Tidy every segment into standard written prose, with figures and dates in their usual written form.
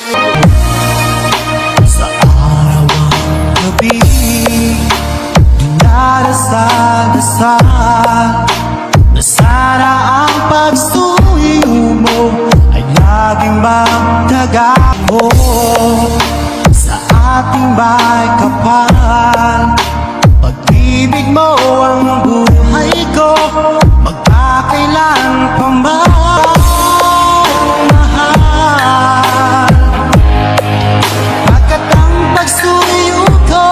Sa araw at gabi, dinadasal-dasal na sana ang pagsuyo mo ay laging magtagal sa ating bahay kapal. Pag-ibig mo ang buhay ko, magkakailan pa mahal. Pagkat ang pagsuyo ko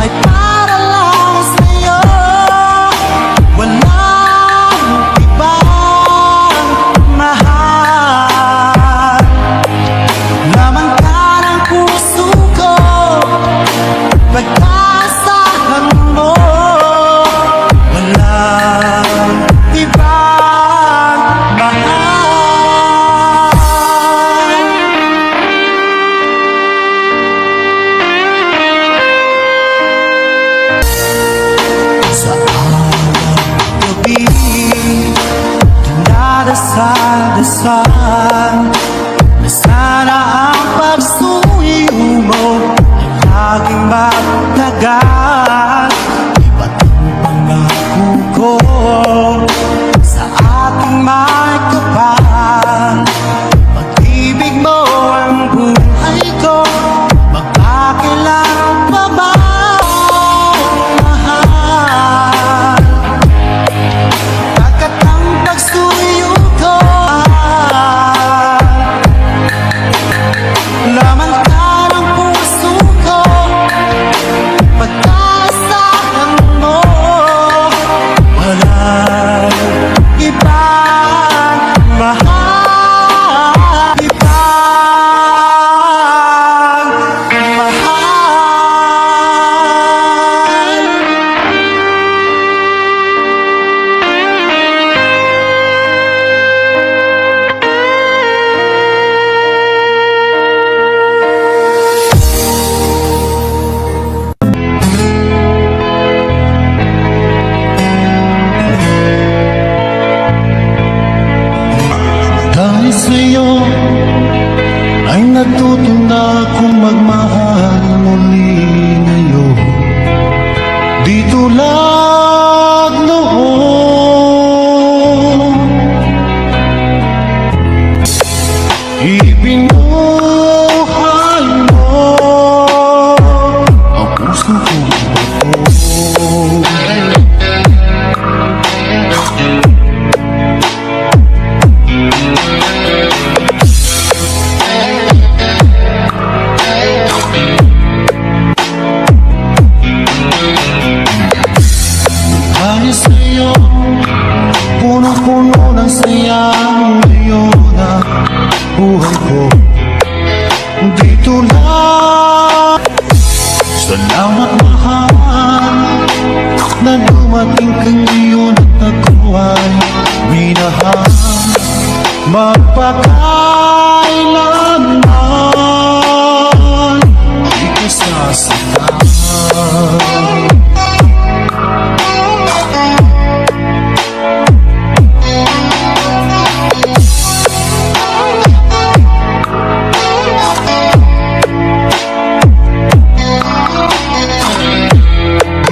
ay para lang sa'yo, walang ibang mahal. Laman ka ng puso ko, pag-asahan mo, walang ibang mahal. Sa araw at gabi, dinadasal-dasal na sana ang pagsuyo mo ay laging magtagal. Iba't ang pangako ko sa ating may kapal. Pag-ibig mo ang buhay ko, magkakailan pa ba mahal. Pagkat ang pagsuyo ko laman ka ng puso ko, pag-asahan mo, walang ibang mahal. Ibang mahal. Dahil sa'yo ay natuto na akong magmahal muli ngayon. Di tulad noon, ibinuhay mo ang puso ko bago. Dahil sa'yo, punong-puno ng saya ngayon ang buhay ko. Di tulad, salamat mahal na dumating ka ngayon at ako ay minahal. Magpakailanman di ka sasaktan.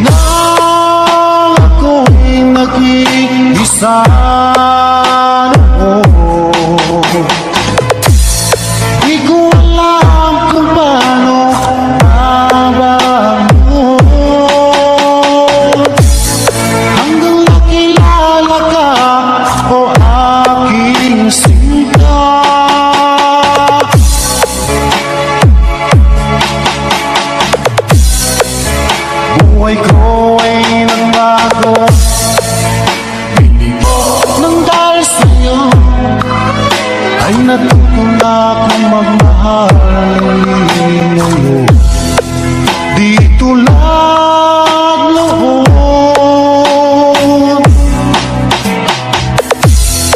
Nang ako'y nag-iisa noon, di ko alam kung paano mabangon. Hanggang nakilala ka, o aking sinta. Buhay ko ay nagbago, hindi mo nang dahil sa'yo ay natuto na akong magmahal ngayon. Di tulad noon,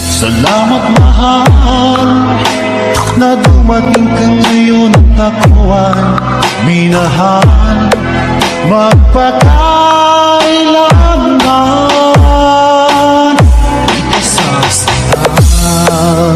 salamat mahal na dumating ka ngayon at ako ay minahal. Magpakailanman di ka sasaktan.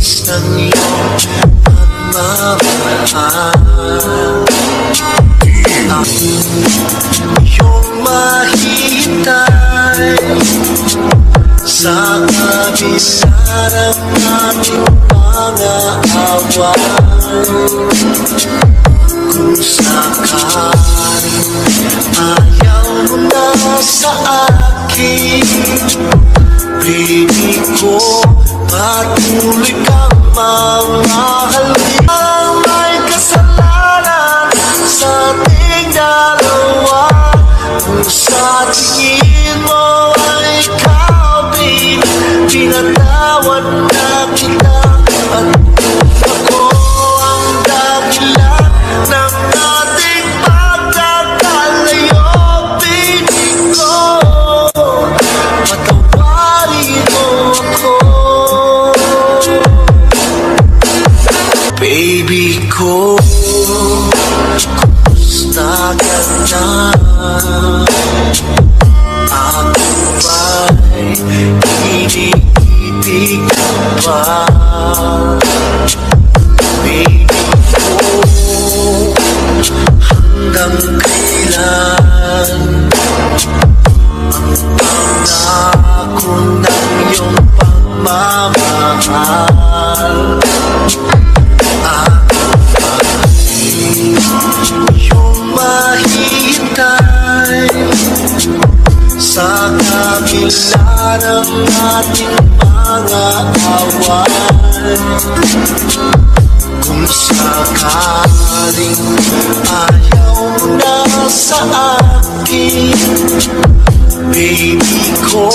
ng iyong pagmamahal. Iyong mahintay sa kabila ng ating mga awan. Kung sakaling ayaw mo na sa akin, baby ko, patuloy kang mamahalin. May kasalanan sa ating dalawa. Kung sa tingin mo ay ikaw, baby, pinatawad na kita. At ako ang dakilan ng ating pagkakalayo, baby ko. Patawarin mo ako, baby ko. Kumusta ka na? Ako ba'y iniibig ka ba? Baby ko, hanggang kailan ang pangako ng iyong pagmamahal? Ako ba'y iyong mahintay sa kabila ng ating mga awan? Kung sakaling ayaw mo na sa akin, baby ko,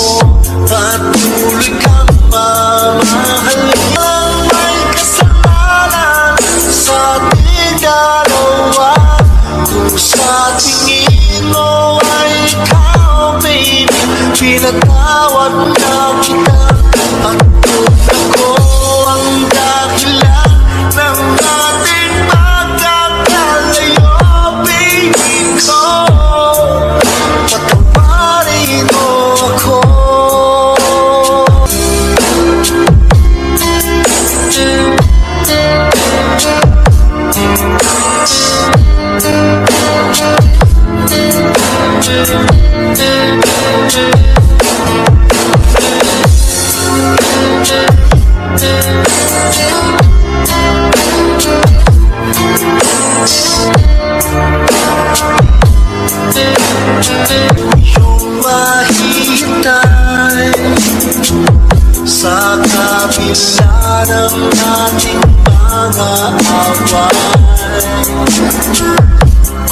patuloy kang mamahalin. May kasalanan sa ating dalawa. Kung sa tingin mo ay ikaw, baby, pinatawad na kita. At kung ako ang dakilan ng ating pagkakalayo, baby ko, patawarin mo ako. Iyong mahintay sa kabila ng ating mga awan.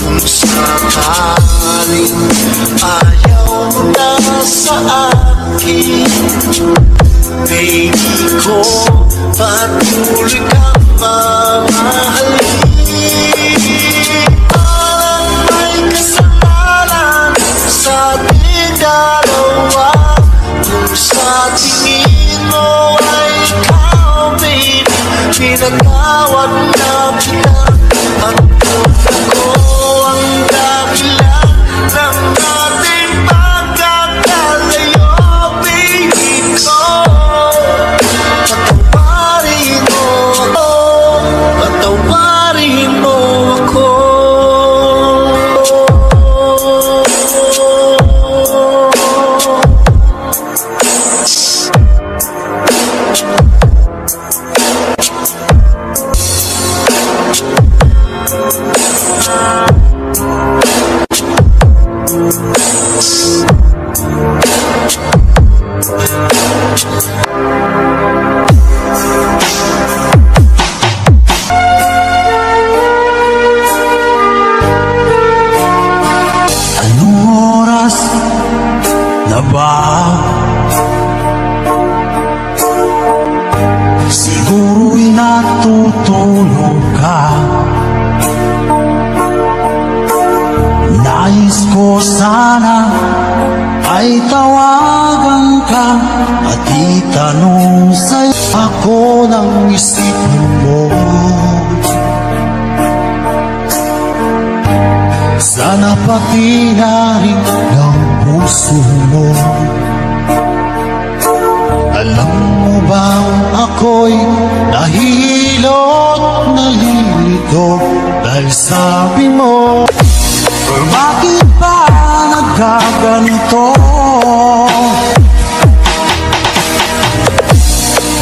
Kung sakaling ayaw mo na sa akin, baby ko, patuloy kang mamahalin. May kasalanan sa ating dalawa. Kung sa tingin mo ay ikaw, baby, pinatawad na kita. At kung ako ang dakilan ng ating pagkakalayo, baby ko, patawarin mo ako, patawarin mo ako. Anong oras na ba? Siguro'y natutulog ka. Nais ko sana ay tawagan ka at itanong sa'yo ako ng isipan mo. Sana pati na rin ng puso mo. Alam mo ba ako ako'y nahihilot, nalilito dahil sabi mo, or bakit ba nagkaganito?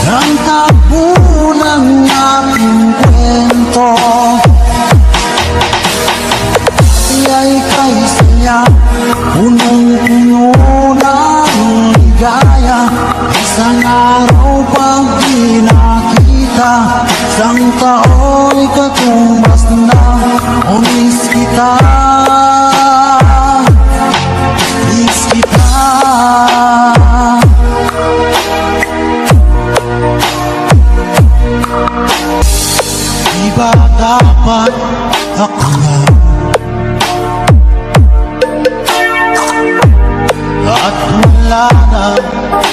Ang tabu ng aking kwento ay kay saya, punong-puno ng ligaya. Isang araw pag di nakita, isang tao'y katumbas na. Umis kita, miss kita. Di ba dapat ako na at wala na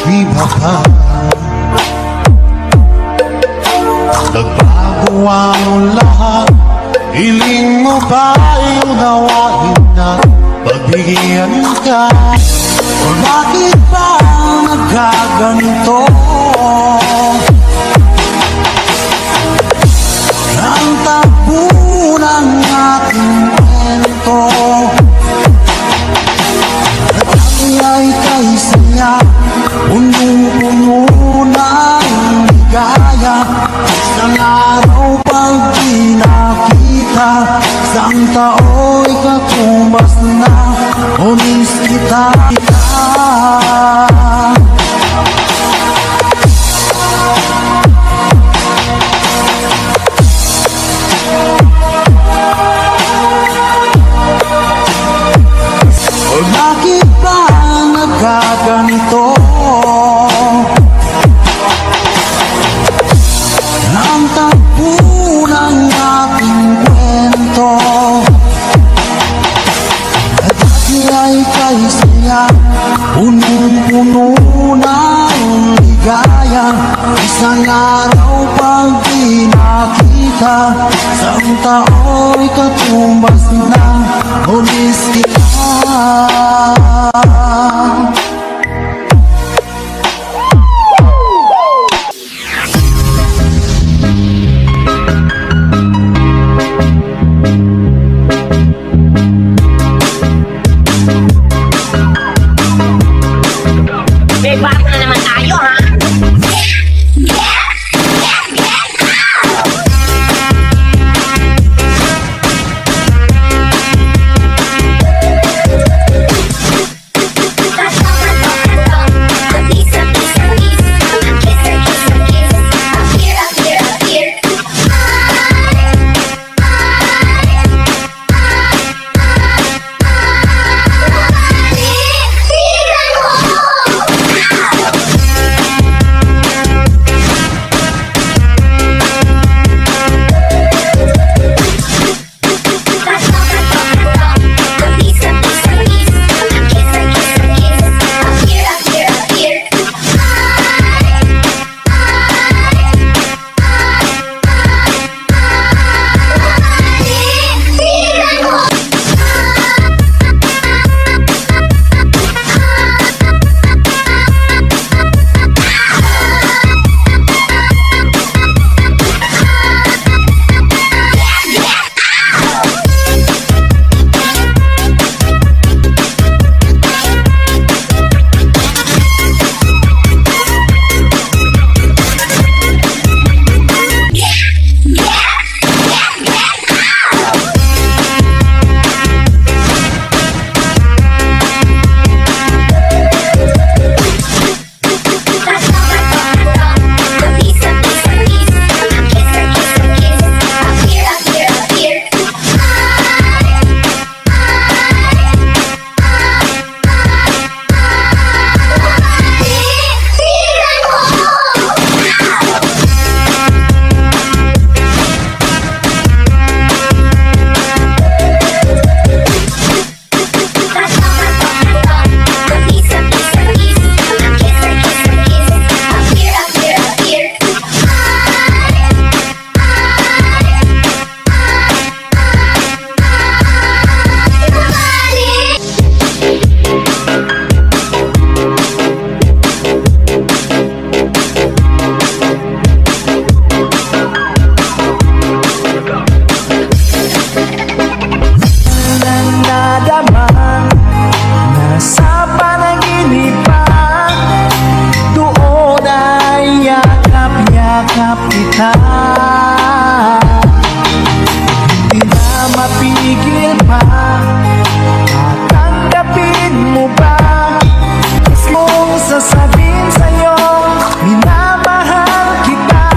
iba pa? Nagbago ang lahat, hiling mo ba'y unawain na pagbigyan ka? O bakit ba nagkaganito? Ang tabu ng aking kwento ay kay saya, punong-puno ng ligaya. Isang araw pag di nakita, isang tao'y katumbas na. Umis kita, o bakit ba nagkaganito? Ang tabu ng aking kwento at dati ay kay saya, punong-puno ng ligaya. Isang araw pag di nakita, isang tao'y katumbas na. Umis kita. May bago na naman tayo, ha? yakap kita. Hindi na mapigil pa. Tatanggapin mo ba? Kung sasabihin sa'yo, minamahal kita.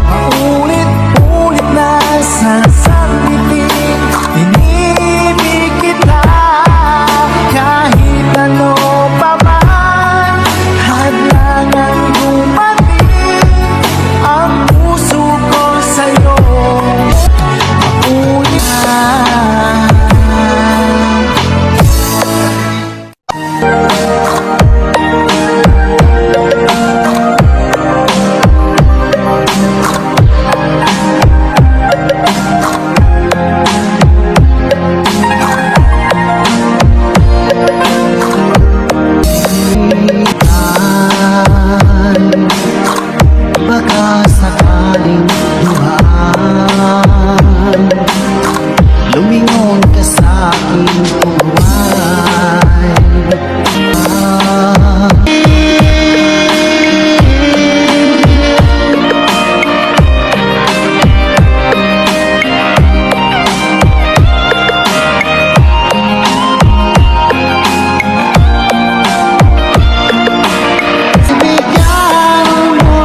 Paulit-ulit na sasabihin, inibig kita. Kahit ano pa man, hadlangan dumating, ang puso ko sa'yo paulit na. Baka sakaling dumaan, lumingon ka sa aking buhay. Bigyan mo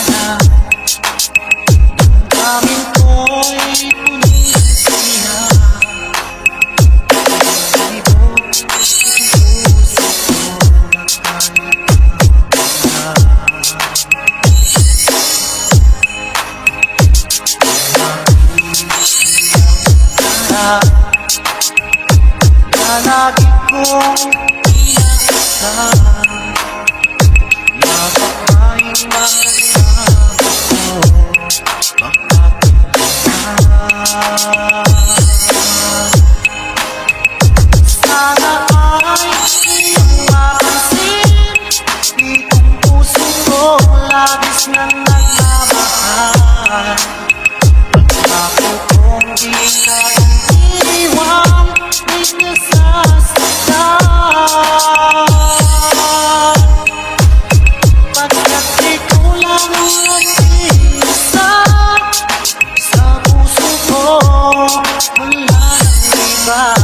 lang. Amin ko'y punisisiya. Lagi kong inaasahan, yakap ay makasama ko. Sana ay iyong mapansin, itong puso ko labis na nagmamahal. Pagkako kong di ka iiwan, di ka sasaktan. Pagkat ikaw lang ang nag-iisa sa puso ko, wala nang iba.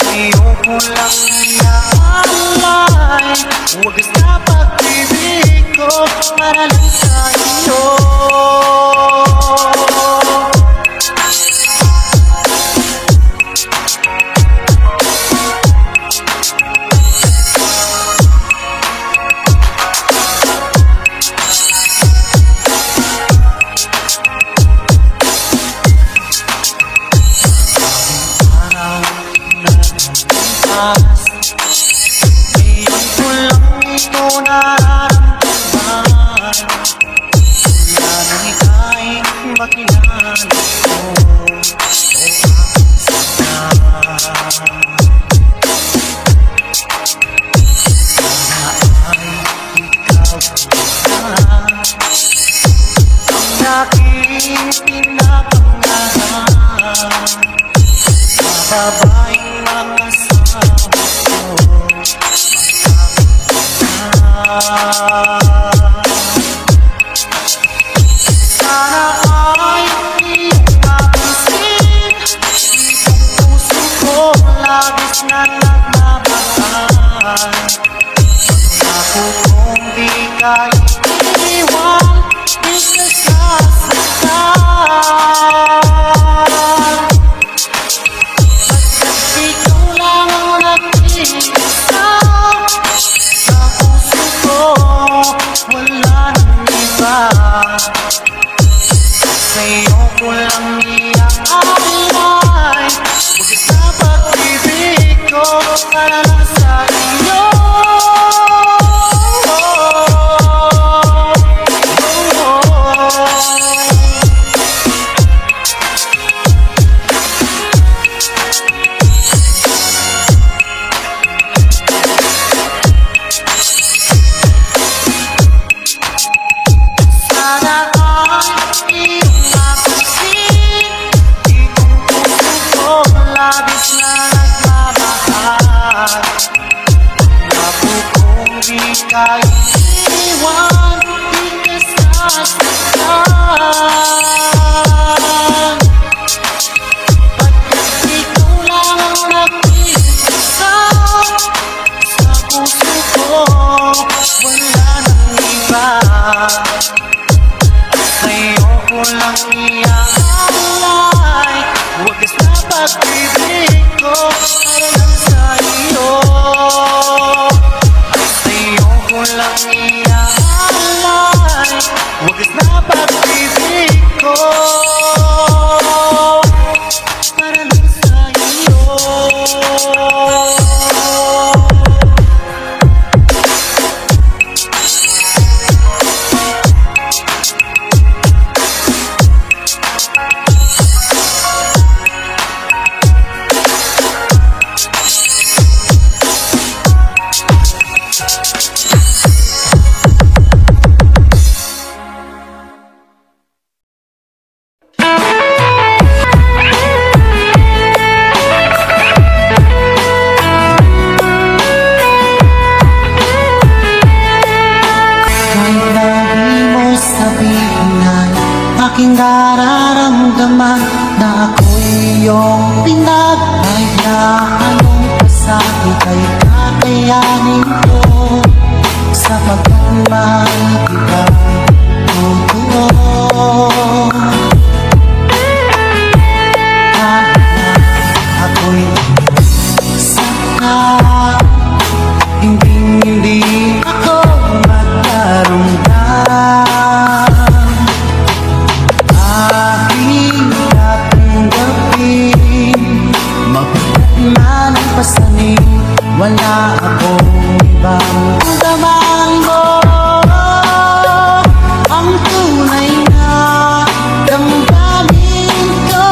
Sa'yo ko lang inaalay, wagas na pag-ibig ko para lang sa'yo. Ngayon ko lang ito nararamdaman, wala nang ika'y makilala ko o aking sana. Sana ay ikaw na ang aking pinapangarap, mababaeng makasama ko. Sana ay iyong mapansin, itong puso ko labis na nagmamahal. Pangako kong di ka iiwan, di ka sasaktan. Pagkat ikaw lang ang nag-iisa sa puso ko, wala nang iba. Sa'yo ko lang iaalay, wagas na pag-ibig ko para lang sa'yo. masaktan. Pagkat ikaw lang ang nag-iisa sa puso ko, wala nang iba. Ayoko lang iaalay, wagas na pag-ibig ko para lang sa iyo. Ayoko lang iaalay, wagas na pag-ibig ko para lang sa iyo. Aking nararamdaman na ako'y iyong pinagbayaan mong pasakit ay kakayanin ko sapagkat mahal kita totoo. Kahit ako'y sakit, hindi ako magkaramdam. Wala akong ibang damang mo, ang tunay na damdamin ko.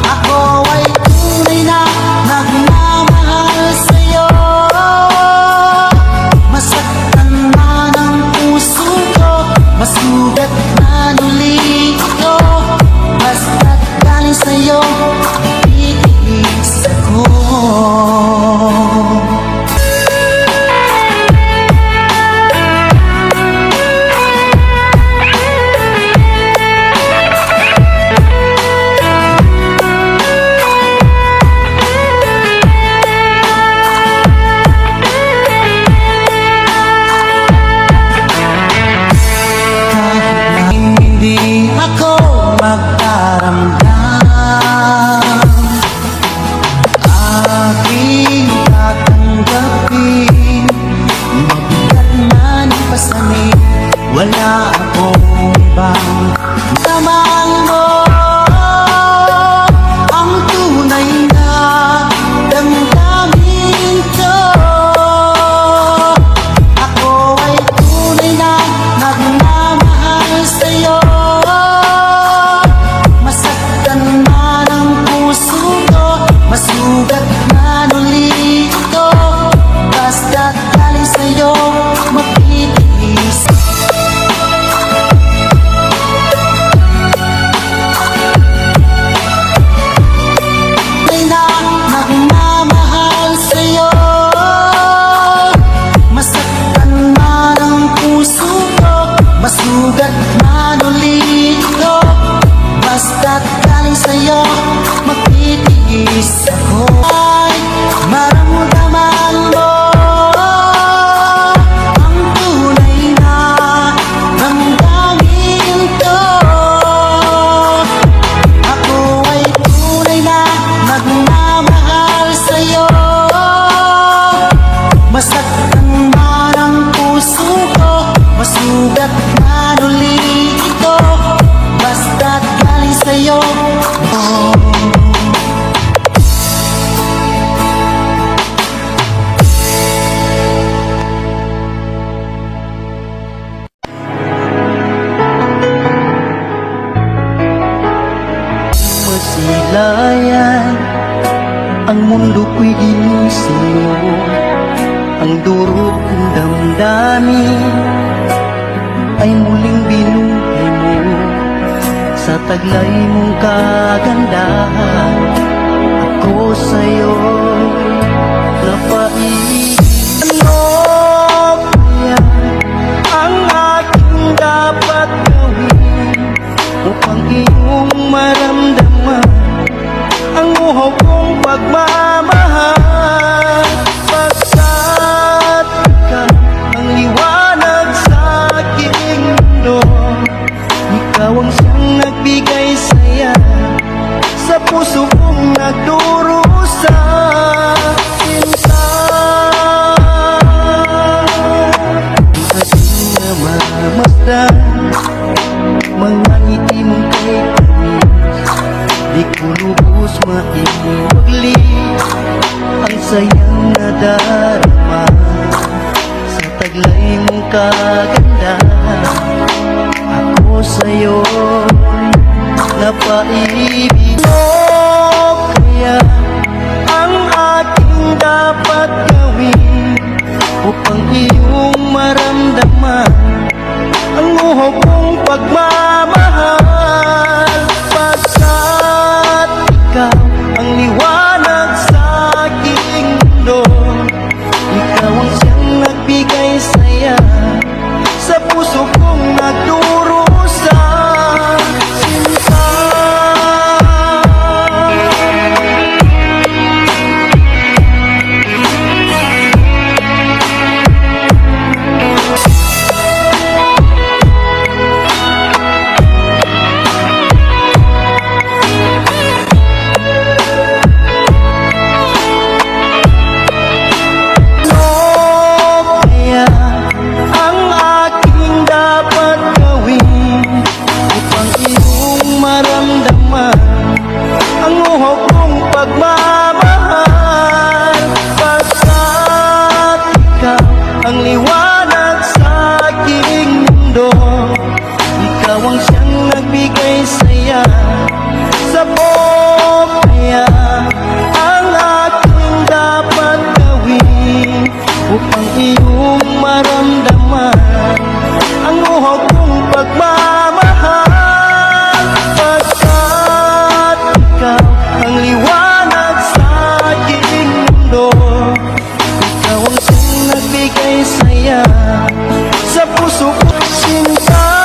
Ako ay tunay na nagmamahal sa'yo. Masaktan man ang puso ko, masugat man ulit ko, basta't galing sa'yo wala akong ibang damang mo, ang tunay na damdamin ko. Ako ay tunay na nagmamahal sa'yo. Masaktan man ang puso ko, masugat man ulit ko, basta't galing sa'yo mapitiis. Masugat man ulit ko, basta't galing sa'yo magtitiis ako. Ay maramdaman mo ang tunay na damdamin ko. Ako ay tunay na nagmamahal sa'yo. Masaktan man ang puso ko, masugat man ulit ito, basta't galing sa'yo. Masilayan ang mundo ko'y ginising, ang durog kong damdamin ay muling binuhay mo sa taglay mong kagandahan. Ako sa'yo napaiigin mo kaya ang kasamaran. Mga ngiti mong kay tamis, di ko lubos maiwagli ang sayang nadarama sa taglay mong kaganda. Ako sa'yo'y napaibig mo, kaya ang aking dapat gawin upang iyong maramdaman ang muho kong pagmamahal. Pagkat ikaw ang liwanag sa aking mundo, ikaw ang siyang nagbigay saya sa puso kong nagdurusa. Sinta, ang uho kong pagmamahal. Pagkat ikaw ang liwanag sa aking mundo, ikaw ang siyang nagbigay saya sa buong. Kaya ang aking dapat gawin upang iyong maramdaman ang uho kong pagmamahal. Ang liwanag sa aking mundo, ikaw ang siyang nagbigay saya sa puso ko. Sinta,